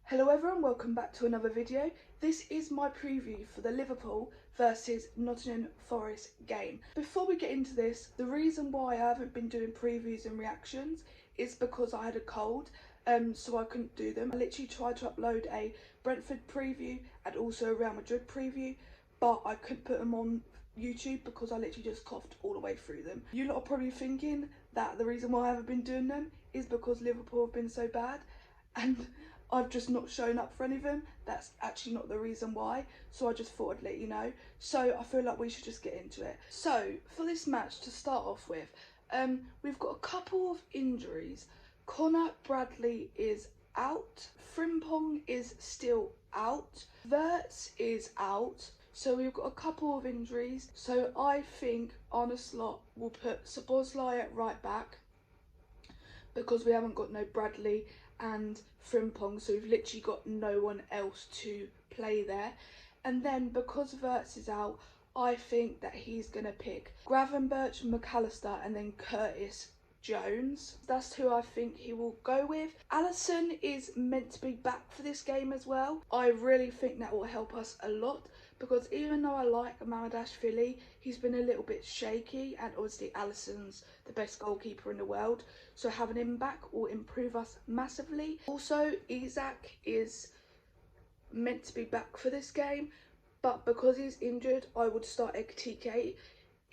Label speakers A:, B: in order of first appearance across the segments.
A: Hello everyone, welcome back to another video. This is my preview for the Liverpool versus Nottingham Forest game. Before we get into this, the reason why I haven't been doing previews and reactions is because I had a cold, so I couldn't do them. I literally tried to upload a Brentford preview and also a Real Madrid preview, but I couldn't put them on YouTube because I literally just coughed all the way through them. You lot are probably thinking that the reason why I haven't been doing them is because Liverpool have been so bad, and I've just not shown up for any of them. That's actually not the reason why, so I just thought I'd let you know. So I feel like we should just get into it. So for this match, to start off with, we've got a couple of injuries. Connor Bradley is out, Frimpong is still out, Verts is out, so we've got a couple of injuries. So I think Arne Slot will put Szoboszlai at right back because we haven't got no Bradley and Frimpong, so we've literally got no one else to play there. And then because Verts is out, I think that he's going to pick Gravenberch, McAllister and then Curtis Jones. That's who I think he will go with. Alisson is meant to be back for this game as well. I really think that will help us a lot, because even though I like Mamardashvili, he's been a little bit shaky, and obviously Alisson's the best goalkeeper in the world, so having him back will improve us massively. Also, Isak is meant to be back for this game, but because he's injured, I would start Ekitike.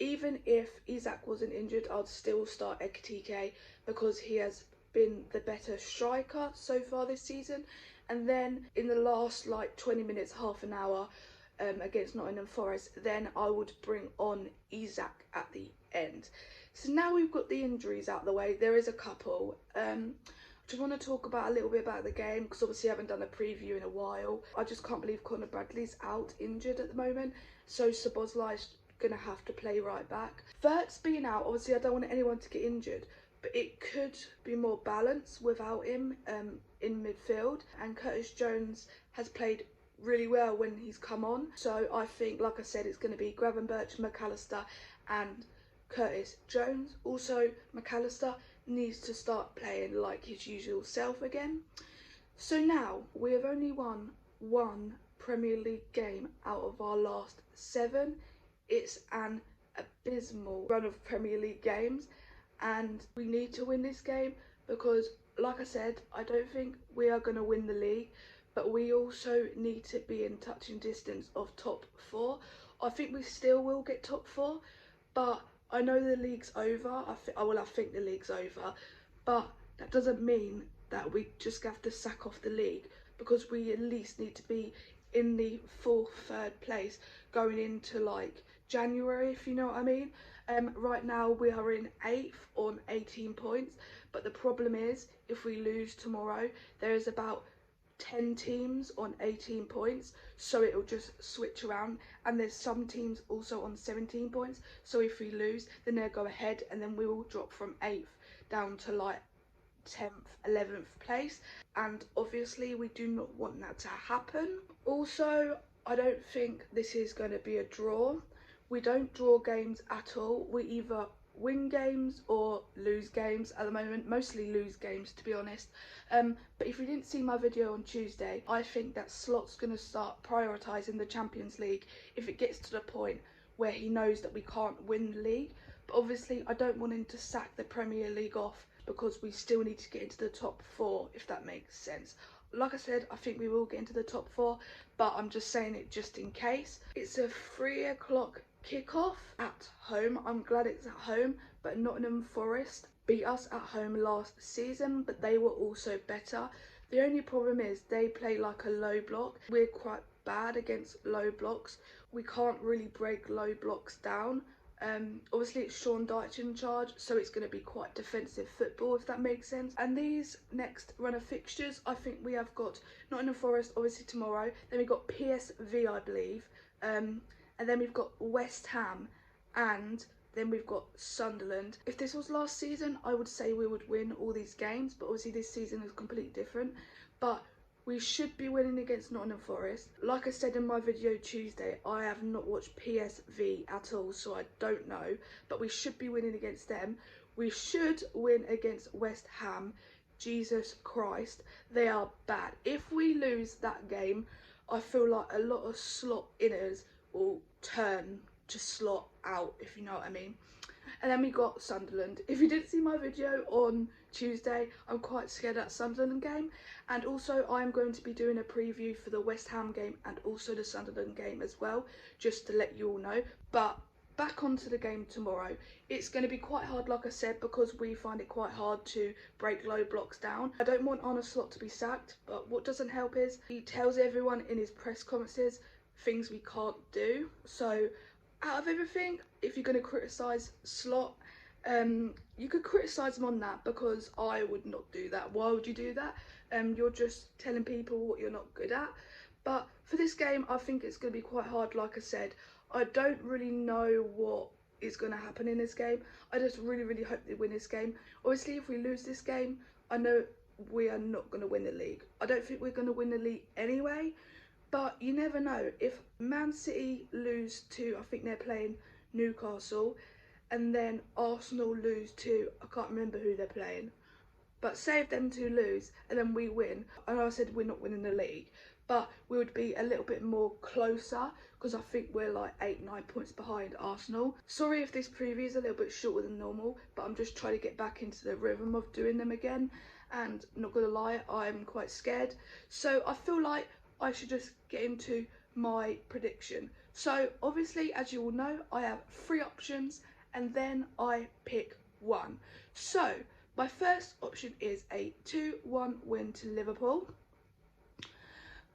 A: Even if Isak wasn't injured, I'd still start Ekitike because he has been the better striker so far this season. And then in the last 20 minutes, half an hour against Nottingham Forest, then I would bring on Isak at the end. So now we've got the injuries out of the way. There is a couple. I just want to talk about a little bit about the game because obviously I haven't done a preview in a while. I just can't believe Connor Bradley's out injured at the moment, so Szoboszlai's gonna have to play right back. Verts being out, obviously I don't want anyone to get injured, but it could be more balanced without him in midfield. And Curtis Jones has played really well when he's come on, so I think, like I said, it's going to be Gravenberch, McAllister and Curtis Jones. Also, McAllister needs to start playing like his usual self again. So now we have only won one Premier League game out of our last 7. It's an abysmal run of Premier League games, and we need to win this game because, like I said, I don't think we are going to win the league, but we also need to be in touching distance of top 4. I think we still will get top 4, but I know the league's over. I think the league's over, but that doesn't mean that we just have to sack off the league, because we at least need to be in the 4th, 3rd place going into January, if you know what I mean. Right now we are in 8th on 18 points, but the problem is if we lose tomorrow, there is about 10 teams on 18 points, so it'll just switch around, and there's some teams also on 17 points, so if we lose then they'll go ahead, and then we will drop from 8th down to 10th, 11th place, and obviously we do not want that to happen. Also, I don't think this is going to be a draw. We don't draw games at all. We either win games or lose games at the moment, mostly lose games to be honest. But if you didn't see my video on Tuesday, I think that Slot's going to start prioritising the Champions League if it gets to the point where he knows that we can't win the league. But obviously I don't want him to sack the Premier League off, because we still need to get into the top 4, if that makes sense. Like I said, I think we will get into the top 4, but I'm just saying it just in case. It's a 3 o'clock kickoff at home. I'm glad it's at home, but Nottingham Forest beat us at home last season, but they were also better. The only problem is they play like a low block. We're quite bad against low blocks. We can't really break low blocks down. Obviously it's Sean Dyche in charge, so it's going to be quite defensive football, if that makes sense. And these next run of fixtures, I think we have got Nottingham Forest obviously tomorrow, then we've got PSV I believe, and then we've got West Ham, and then we've got Sunderland. If this was last season, I would say we would win all these games, but obviously this season is completely different. But we should be winning against Nottingham Forest. Like I said in my video Tuesday, I have not watched PSV at all, so I don't know. But we should be winning against them. We should win against West Ham, Jesus Christ, they are bad. If we lose that game, I feel like a lot of slot inners will turn to slot out, if you know what I mean. And then we got Sunderland. If you didn't see my video on Tuesday, I'm quite scared of that Sunderland game. And also I'm going to be doing a preview for the West Ham game and also the Sunderland game as well, just to let you all know. But back onto the game tomorrow. It's going to be quite hard, like I said, because we find it quite hard to break low blocks down. I don't want Arne Slot to be sacked, but what doesn't help is he tells everyone in his press conferences things we can't do. So out of everything, if you're going to criticise Slot, you could criticise him on that, because I would not do that. Why would you do that? You're just telling people what you're not good at. But for this game, I think it's going to be quite hard, like I said. I don't really know what is going to happen in this game. I just really hope they win this game. Obviously, if we lose this game, I know we are not going to win the league. I don't think we're going to win the league anyway, but you never know. If Man City lose to, I think they're playing Newcastle, and then Arsenal lose to, I can't remember who they're playing, but say if them two lose and then we win, I know I said we're not winning the league, but we would be a little bit more closer, because I think we're like 8-9 points behind Arsenal. Sorry if this preview is a little bit shorter than normal, but I'm just trying to get back into the rhythm of doing them again, and not gonna lie, I'm quite scared. So I feel like I should just get into my prediction. So obviously, as you all know, I have 3 options and then I pick one. So my first option is a 2-1 win to Liverpool.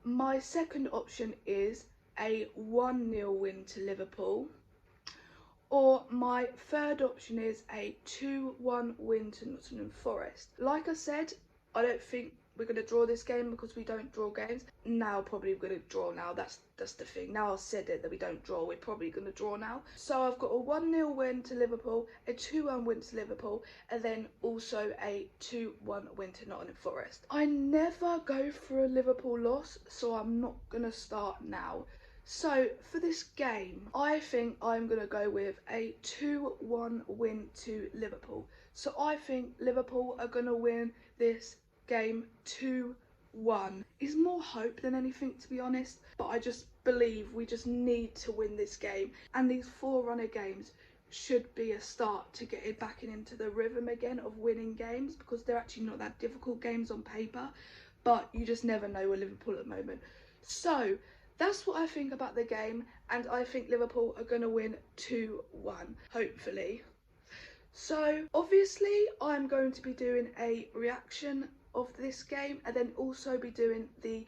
A: My second option is a 1-0 win to Liverpool. Or my third option is a 2-1 win to Nottingham Forest. Like I said, I don't think we're going to draw this game, because we don't draw games. Now probably we're going to draw now. That's the thing. Now I've said it that we don't draw, we're probably going to draw now. So I've got a 1-0 win to Liverpool, a 2-1 win to Liverpool, and then also a 2-1 win to Nottingham Forest. I never go for a Liverpool loss, so I'm not going to start now. So for this game, I think I'm going to go with a 2-1 win to Liverpool. So I think Liverpool are going to win this game 2-1. It's more hope than anything, to be honest, but I just believe we just need to win this game, and these forerunner games should be a start to getting back into the rhythm again of winning games, because they're actually not that difficult games on paper, but you just never know with Liverpool at the moment. So that's what I think about the game, and I think Liverpool are going to win 2-1, hopefully. So obviously I'm going to be doing a reaction of this game, and then also be doing the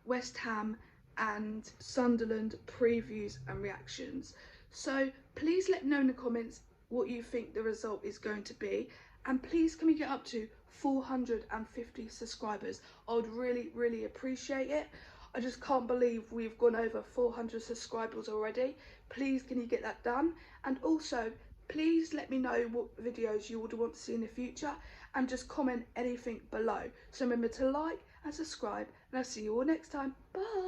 A: West Ham and Sunderland previews and reactions. So please let me know in the comments what you think the result is going to be, and please can we get up to 450 subscribers? I would really appreciate it. I just can't believe we've gone over 400 subscribers already. Please can you get that done? And also please let me know what videos you would want to see in the future, and just comment anything below. So remember to like and subscribe, and I'll see you all next time. Bye.